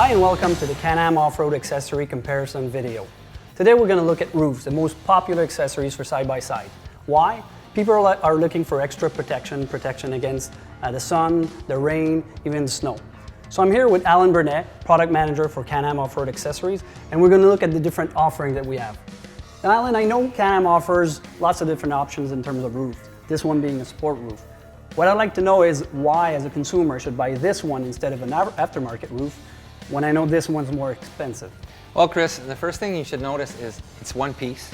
Hi and welcome to the Can-Am Off-Road Accessory Comparison video. Today we're going to look at roofs, the most popular accessories for side-by-side. Why? People are looking for extra protection against the sun, the rain, even the snow. So I'm here with Alan Burnett, Product Manager for Can-Am Off-Road Accessories, and we're going to look at the different offerings that we have. Now, Alan, I know Can-Am offers lots of different options in terms of roofs, this one being a sport roof. What I'd like to know is why, as a consumer, I should buy this one instead of an aftermarket roof when I know this one's more expensive. Well, Chris, the first thing you should notice is it's one piece.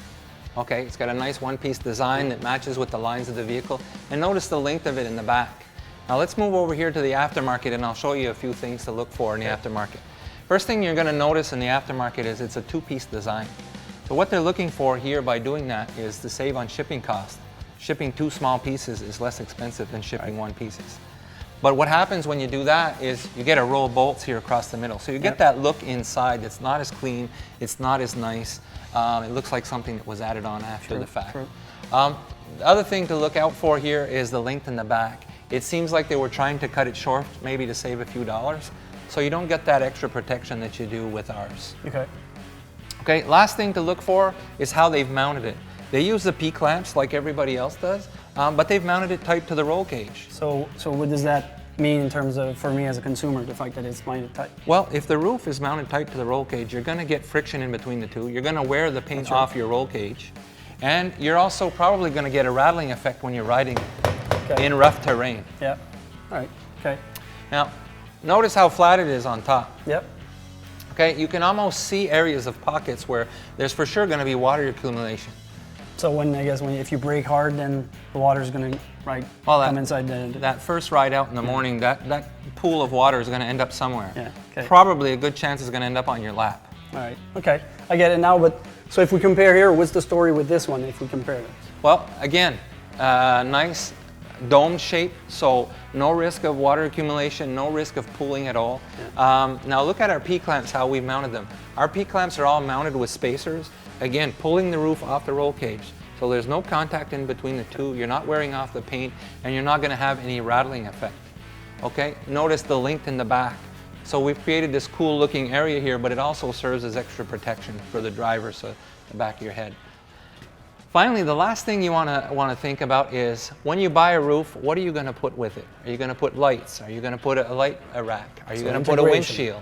Okay, it's got a nice one-piece design that matches with the lines of the vehicle. And notice the length of it in the back. Now let's move over here to the aftermarket and I'll show you a few things to look for in the aftermarket. First thing you're going to notice in the aftermarket is it's a two-piece design. So what they're looking for here by doing that is to save on shipping costs. Shipping two small pieces is less expensive than shipping one pieces. But what happens when you do that is you get a row of bolts here across the middle. So you get that look inside that's not as clean, it's not as nice. It looks like something that was added on after the fact. The other thing to look out for here is the length in the back. It seems like they were trying to cut it short, maybe to save a few dollars. So you don't get that extra protection that you do with ours. Okay, last thing to look for is how they've mounted it. They use the P-clamps like everybody else does, but they've mounted it tight to the roll cage. So what does that mean in terms of, for me as a consumer, the fact that it's mounted tight? Well, if the roof is mounted tight to the roll cage, you're going to get friction in between the two. You're going to wear the paint off your roll cage. And you're also probably going to get a rattling effect when you're riding in rough terrain. Yeah, all right, okay. Now, notice how flat it is on top. Yep. Okay, you can almost see areas of pockets where there's for sure going to be water accumulation. So if you brake hard, then the water's going to come inside the... That first ride out in the morning, that pool of water is going to end up somewhere. Yeah, okay. Probably a good chance it's going to end up on your lap. All right, okay, I get it now, but so if we compare here, what's the story with this one if we compare it? Well, again, nice domed shape, so no risk of water accumulation, no risk of pooling at all. Yeah. Now look at our P-clamps, how we've mounted them. Our P-clamps are all mounted with spacers, again, pulling the roof off the roll cage. So there's no contact in between the two, you're not wearing off the paint, and you're not going to have any rattling effect. Okay, notice the length in the back. So we've created this cool looking area here, but it also serves as extra protection for the driver, so the back of your head. Finally, the last thing you want to think about is when you buy a roof, what are you going to put with it? Are you going to put lights? Are you going to put a light rack? Are you going to put a windshield?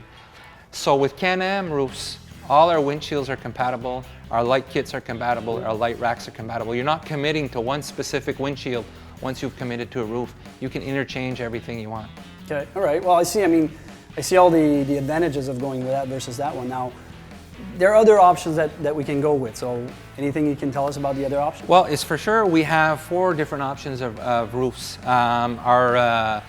So with Can-Am roofs, all our windshields are compatible, our light kits are compatible, our light racks are compatible. You're not committing to one specific windshield once you've committed to a roof. You can interchange everything you want. Okay, all right. Well, I see all the advantages of going with that versus that one. Now, there are other options that we can go with, so anything you can tell us about the other options? Well, it's for sure we have 4 different options of roofs. Our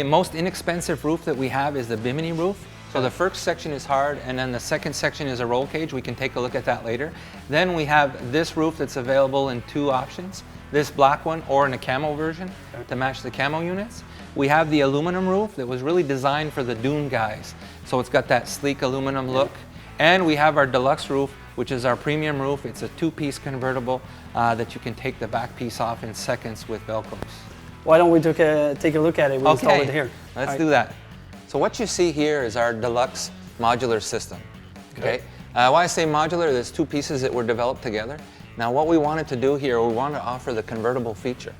most inexpensive roof that we have is the Bimini Roof. So the first section is hard, and then the second section is a roll cage. We can take a look at that later. Then we have this roof that's available in 2 options, this black one or in a camo version to match the camo units. We have the aluminum roof that was really designed for the dune guys. So it's got that sleek aluminum look. And we have our Deluxe Roof, which is our premium roof. It's a 2-piece convertible that you can take the back piece off in seconds with Velcros. Why don't we take a look at it? We'll install it here. Let's do that. So what you see here is our Deluxe modular system. Okay. Why I say modular, there's 2 pieces that were developed together. Now what we wanted to do here, we wanted to offer the convertible feature.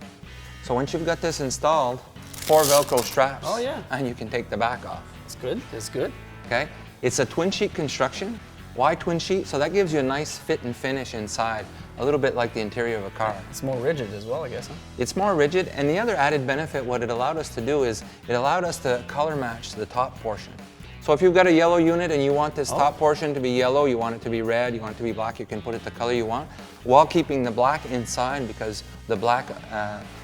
So once you've got this installed, 4 Velcro straps, and you can take the back off. That's good, that's good. Okay. It's a twin sheet construction. Why twin sheet? So that gives you a nice fit and finish inside, a little bit like the interior of a car. It's more rigid as well, I guess, huh? It's more rigid, and the other added benefit, what it allowed us to do is, it allowed us to color match the top portion. So if you've got a yellow unit and you want this top portion to be yellow, you want it to be red, you want it to be black, you can put it the color you want, while keeping the black inside because the black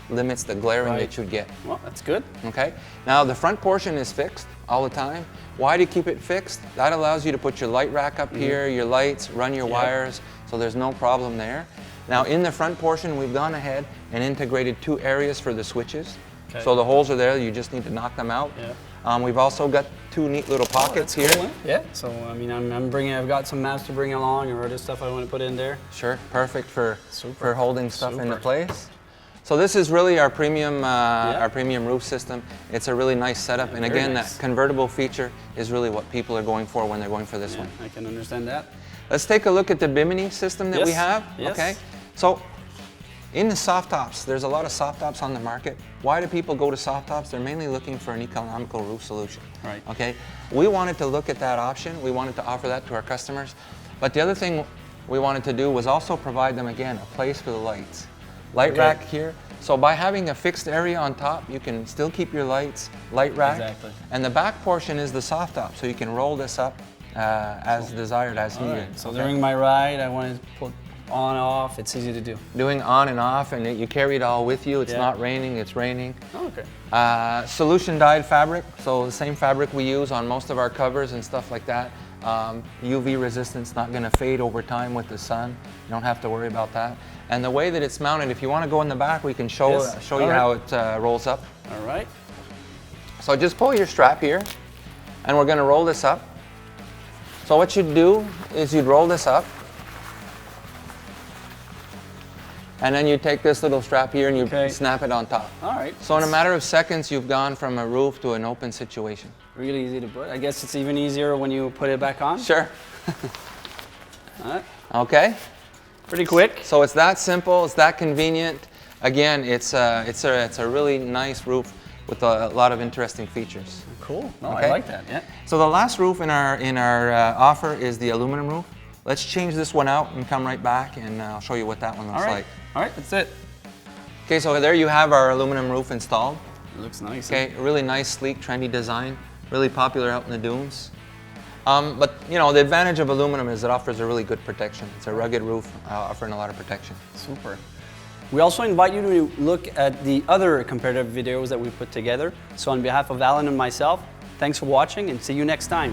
limits the glaring that you'd get. Well, that's good. Okay. Now the front portion is fixed all the time. Why do you keep it fixed? That allows you to put your light rack up here, your lights, run your wires, so there's no problem there. Now in the front portion, we've gone ahead and integrated 2 areas for the switches. So the holes are there, you just need to knock them out. We've also got 2 neat little pockets here. Cool, yeah, so I mean, I've got some maps to bring along or other stuff I want to put in there. Sure, perfect for holding stuff into place. So this is really our premium roof system. It's a really nice setup, and again, nice. that convertible feature is really what people are going for when they're going for this one. I can understand that. Let's take a look at the Bimini system that we have. Yes. Okay, so in the soft tops, there's a lot of soft tops on the market. Why do people go to soft tops? They're mainly looking for an economical roof solution. Right. Okay, we wanted to look at that option. We wanted to offer that to our customers, but the other thing we wanted to do was also provide them, again, a place for the lights. Light rack here. So by having a fixed area on top, you can still keep your lights, light rack. Exactly. And the back portion is the soft top, so you can roll this up as desired, as needed. Right. So during my ride, I want to put on, off, it's easy to do. Doing on and off, and you carry it all with you. It's not raining, it's raining. Oh, okay. Solution dyed fabric, so the same fabric we use on most of our covers and stuff like that. UV resistance, not going to fade over time with the sun. You don't have to worry about that. And the way that it's mounted, if you want to go in the back, we can show you how it rolls up. All right. So just pull your strap here, and we're going to roll this up. So what you'd do is you'd roll this up, and then you take this little strap here and you snap it on top. All right. So in a matter of seconds, you've gone from a roof to an open situation. Really easy to put. I guess it's even easier when you put it back on. Sure. All right. Okay. Pretty quick. So it's that simple, it's that convenient. Again, it's a really nice roof with a lot of interesting features. Cool. No, Okay. I like that. Yeah. So the last roof in our offer is the aluminum roof. Let's change this one out and come right back, and I'll show you what that one looks like. All right, that's it. Okay, so there you have our aluminum roof installed. It looks nice. Okay, a really nice, sleek, trendy design. Really popular out in the dunes. But you know, the advantage of aluminum is it offers a really good protection. It's a rugged roof offering a lot of protection. Super. We also invite you to look at the other comparative videos that we put together. So on behalf of Alan and myself, thanks for watching and see you next time.